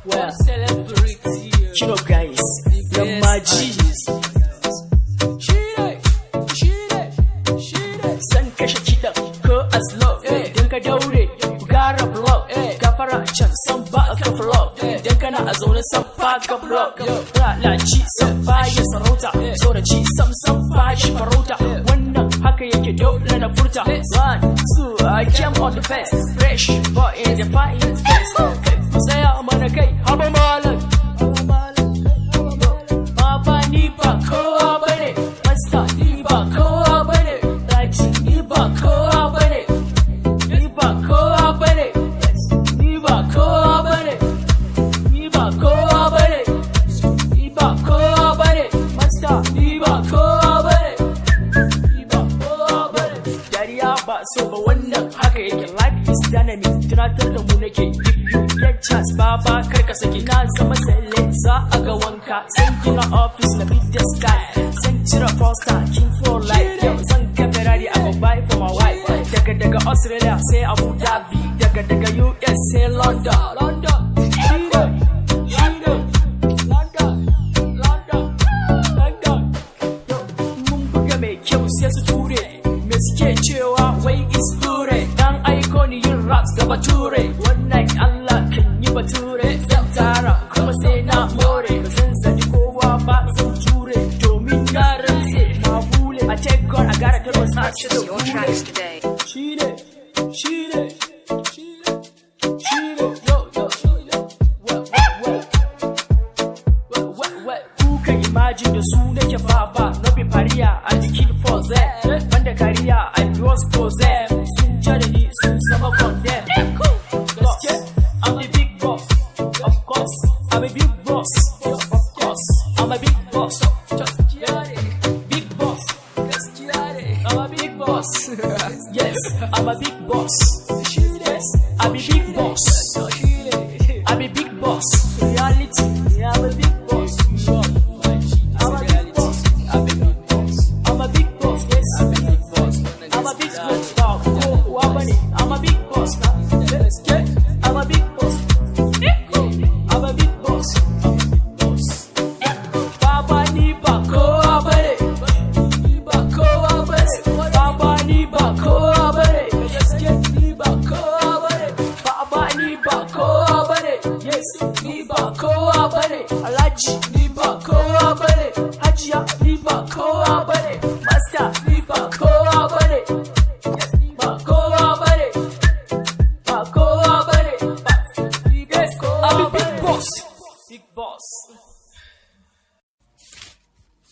Well, celebrity. You know, guys, the magic. San kashe kiɗan ko aslo idan ka daure ku gara blog gafara can san ba ka flop idan kana a zaune san ba ka blog lalaci san ba ya sarauta tsoraci sam ba shi farauta wannan haka yake dole na furta 1, 2 I came on the fence fresh but in the fire space tsaya mana kai haba malam baba ni ba kowa bane master ni ba kowa bane daji ni ba kowa bane ni ba kowa bane ni ba kowa bane ni ba kowa bane ni ba kowa bane master ni ba kowa bane ni ba kowa bane dariya ba so ba wannan haka yake life is dynamic tunatar da mu nake if you get chance baba karka saki na zama sele za a ga wanka zan gina office na beat the sky zan cire poster king for life yau zan ga Ferrari I go buy for my wife daga Australia sai Abu Dhabi daga US sai London mun buga mai kyau sai su ture me suke cewa wai is ture dan aiko ni yin raps ga bature wannan Allah kan yi bature zan tara kuma sai na more ba zan zaji kowa ba zan jure domin na rantse na bule I take God I gotta tell what's up to your tracks today Shine kuka imagine da su nake baba no be pariya I be kid for them banda kariya I was for them sun jare ni sun zama condemn I'm the big boss of course I'm a big boss of course I'm a big boss big boss I'm a big boss yes I'm a big boss yes I'm a big boss I'm a big boss reality I'm a big boss I'm a big boss I'm a big boss yes I'm a big boss I'm a big boss now I'm a big boss now I'm a big boss I'm a big boss Baba ni ba kowa bane ni ba kowa bane Baba ni ba kowa bane ni ba kowa bane Baba ni ba kowa bane yes ni ba kowa bane Alhaji ni ba kowa bane Hajiya ni ba kowa bane Master ni ba kowa bane ba kowa bane ba kowa bane yes I'm a big boss